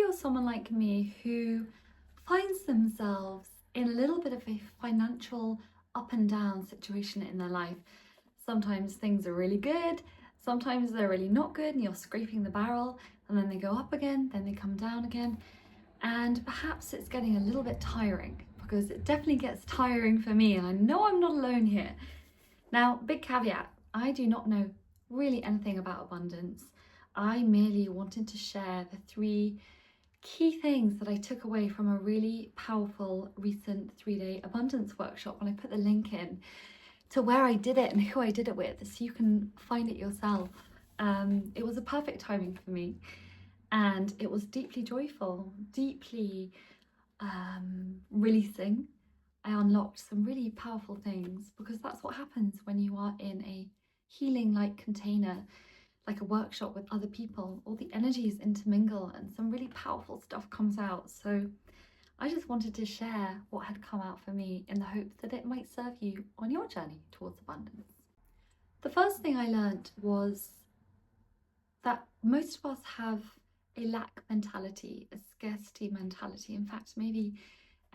you're someone like me who finds themselves in a little bit of a financial up and down situation in their life. Sometimes things are really good, sometimes they're really not good, and you're scraping the barrel, and then they go up again, then they come down again. And perhaps it's getting a little bit tiring, because it definitely gets tiring for me, and I know I'm not alone here. Now, big caveat, I do not know really anything about abundance. I merely wanted to share the 3 key things that I took away from a really powerful recent 3-day abundance workshop, and I put the link in to where I did it and who I did it with so you can find it yourself. It was a perfect timing for me, and it was deeply joyful, deeply releasing. I unlocked some really powerful things, because that's what happens when you are in a healing like container, like a workshop with other people. All the energies intermingle and some really powerful stuff comes out. So I just wanted to share what had come out for me in the hopes that it might serve you on your journey towards abundance. The first thing I learned was that most of us have a lack mentality, a scarcity mentality. In fact, maybe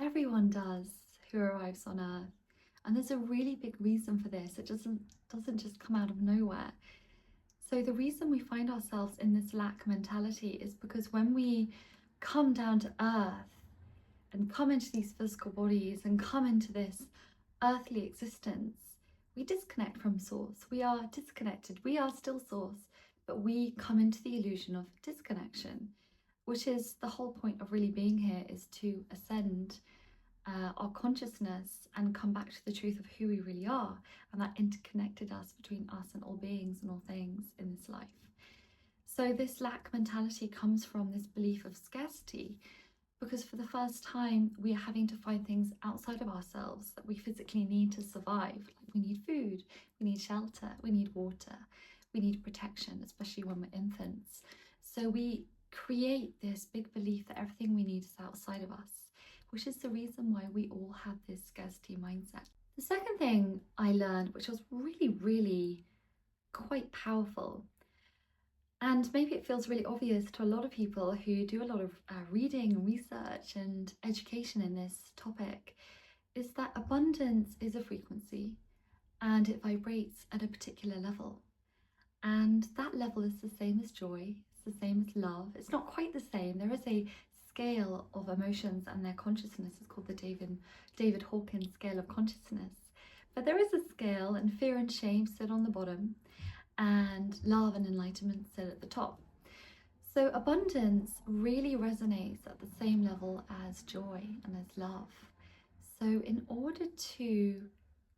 everyone does who arrives on earth. And there's a really big reason for this. It doesn't just come out of nowhere. So the reason we find ourselves in this lack mentality is because when we come down to earth and come into these physical bodies and come into this earthly existence, we disconnect from source. We are disconnected. We are still source, but we come into the illusion of disconnection, which is the whole point of really being here, is to ascend our consciousness and come back to the truth of who we really are, and that interconnected us between us and all beings and all things in this life. So this lack mentality comes from this belief of scarcity, because for the first time we are having to find things outside of ourselves that we physically need to survive. Like we need food, we need shelter, we need water, we need protection, especially when we're infants. So we create this big belief that everything we need is outside of us, which is the reason why we all have this scarcity mindset. The second thing I learned, which was really quite powerful, and maybe it feels really obvious to a lot of people who do a lot of reading and research and education in this topic, is that abundance is a frequency and it vibrates at a particular level. And that level is the same as joy, it's the same as love. It's not quite the same. There is a scale of emotions, and their consciousness is called the David Hawkins scale of consciousness. But there is a scale, and fear and shame sit on the bottom, and love and enlightenment sit at the top. So abundance really resonates at the same level as joy and as love. So in order to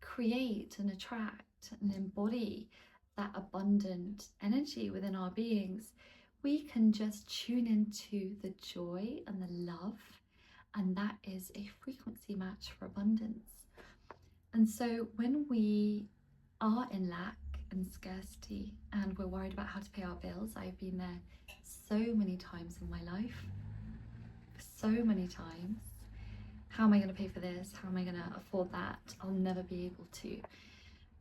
create and attract and embody that abundant energy within our beings, we can just tune into the joy and the love, and that is a frequency match for abundance. And so when we are in lack and scarcity and we're worried about how to pay our bills, I've been there so many times in my life, so many times. How am I going to pay for this? How am I going to afford that? I'll never be able to.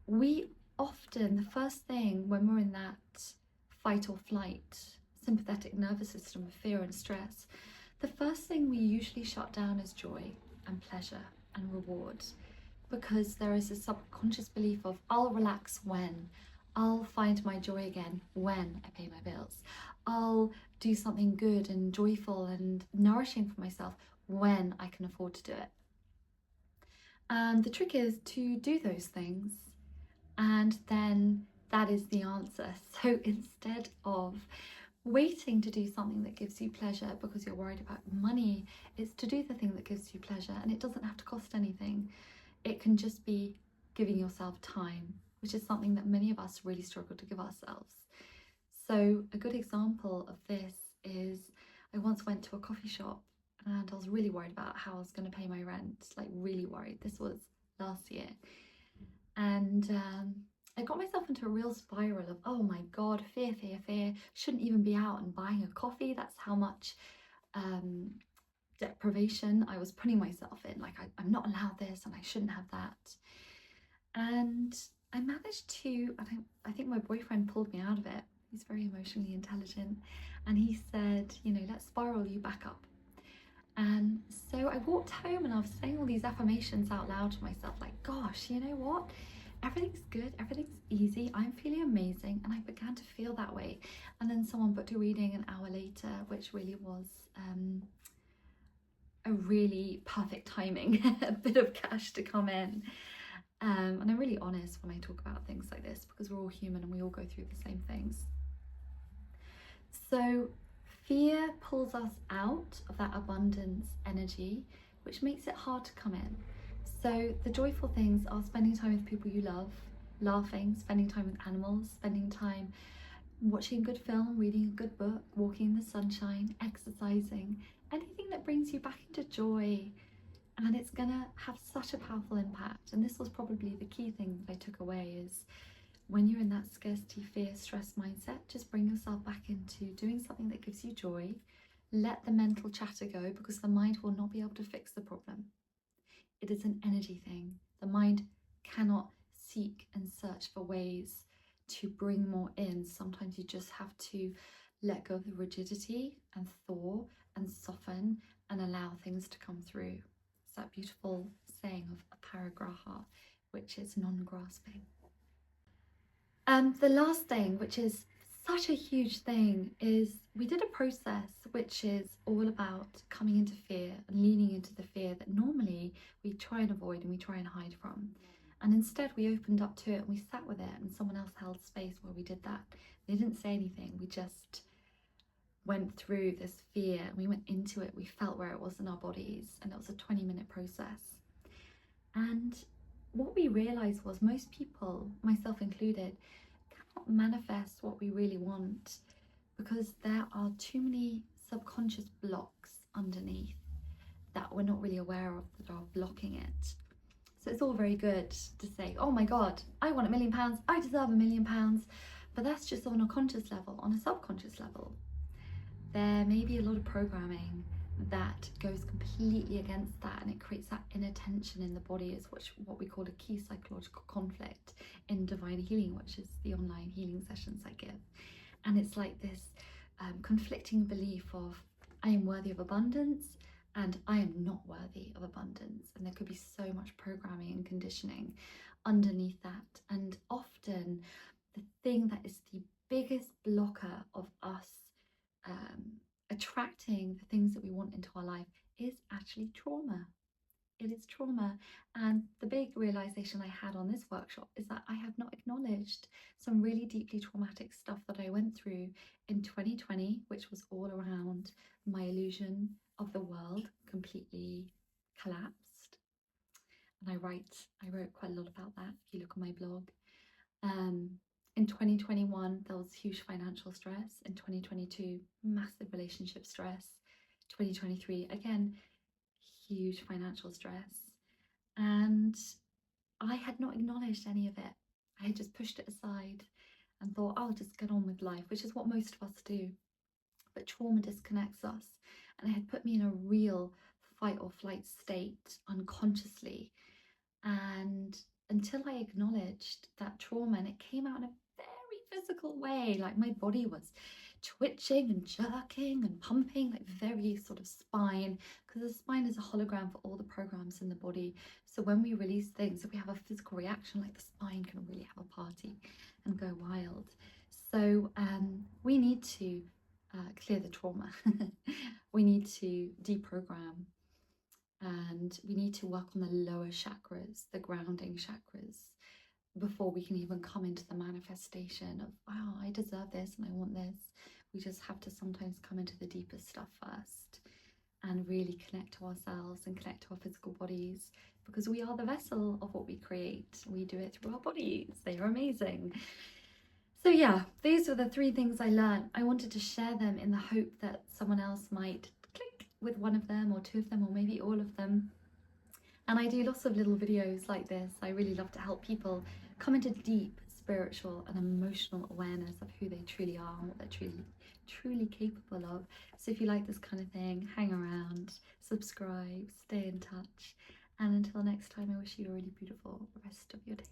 We often, the first thing when we're in that fight or flight sympathetic nervous system of fear and stress, the first thing we usually shut down is joy and pleasure and reward, because there is a subconscious belief of I'll relax when, I'll find my joy again when I pay my bills, I'll do something good and joyful and nourishing for myself when I can afford to do it. And the trick is to do those things, and then that is the answer. So instead of waiting to do something that gives you pleasure because you're worried about money, it's to do the thing that gives you pleasure, and it doesn't have to cost anything. It can just be giving yourself time, which is something that many of us really struggle to give ourselves. So a good example of this is I once went to a coffee shop and I was really worried about how I was going to pay my rent, like really worried. This was last year. And I got myself into a real spiral of, oh my God, fear, shouldn't even be out and buying a coffee. That's how much deprivation I was putting myself in. Like, I'm not allowed this and I shouldn't have that. And I managed to, I think my boyfriend pulled me out of it. He's very emotionally intelligent. And he said, you know, let's spiral you back up. And so I walked home and I was saying all these affirmations out loud to myself, like, gosh, you know what? Everything's good, everything's easy, I'm feeling amazing. And I began to feel that way. And then someone booked a reading an hour later, which really was a really perfect timing, a bit of cash to come in. And I'm really honest when I talk about things like this because we're all human and we all go through the same things. So fear pulls us out of that abundance energy, which makes it hard to come in. So the joyful things are spending time with people you love, laughing, spending time with animals, spending time watching a good film, reading a good book, walking in the sunshine, exercising, anything that brings you back into joy. And it's gonna have such a powerful impact. And this was probably the key thing that I took away is when you're in that scarcity, fear, stress mindset, just bring yourself back into doing something that gives you joy. Let the mental chatter go because the mind will not be able to fix the problem. It is an energy thing. The mind cannot seek and search for ways to bring more in. Sometimes you just have to let go of the rigidity and thaw and soften and allow things to come through. It's that beautiful saying of aparigraha, which is non-grasping. The last thing, which is such a huge thing, is we did a process which is all about coming into fear and leaning into the fear that normally we try and avoid and we try and hide from. And instead we opened up to it and we sat with it, and someone else held space while we did that. They didn't say anything, we just went through this fear and we went into it, we felt where it was in our bodies, and it was a 20-minute process. And what we realized was most people, myself included, cannot manifest what we really want because there are too many subconscious blocks underneath that we're not really aware of that are blocking it. So it's all very good to say, oh my God, I want £1 million, I deserve £1 million, but that's just on a conscious level. On a subconscious level, there may be a lot of programming that goes completely against that, and it creates that inner tension in the body. Is what we call a key psychological conflict in Divine Healing, which is the online healing sessions I give. And it's like this conflicting belief of I am worthy of abundance and I am not worthy of abundance, and there could be so much programming and conditioning underneath that. And often the thing that is the biggest blocker of us attracting the things that we want into our life is actually trauma. It is trauma. And the big realization I had on this workshop is that I have not acknowledged some really deeply traumatic stuff that I went through in 2020, which was all around my illusion of the world completely collapsed. And I wrote quite a lot about that if you look on my blog. In 2021, there was huge financial stress. In 2022, massive relationship stress. 2023, again, huge financial stress. And I had not acknowledged any of it. I had just pushed it aside and thought, I'll just get on with life, which is what most of us do. But trauma disconnects us. And it had put me in a real fight or flight state unconsciously. And until I acknowledged that trauma, and it came out in a very physical way, like my body was twitching and jerking and pumping, like very sort of spine, because the spine is a hologram for all the programs in the body. So when we release things, if we have a physical reaction, like the spine can really have a party and go wild. So we need to clear the trauma. We need to deprogram. And we need to work on the lower chakras, the grounding chakras, before we can even come into the manifestation of, wow, I deserve this and I want this. We just have to sometimes come into the deepest stuff first and really connect to ourselves and connect to our physical bodies, because we are the vessel of what we create. We do it through our bodies. They are amazing. So yeah, these were the 3 things I learned. I wanted to share them in the hope that someone else might click with one of them or 2 of them or maybe all of them. And I do lots of little videos like this. I really love to help people come into deep spiritual and emotional awareness of who they truly are and what they're truly capable of. So if you like this kind of thing, hang around, subscribe, stay in touch. And until next time, I wish you a really beautiful rest of your day.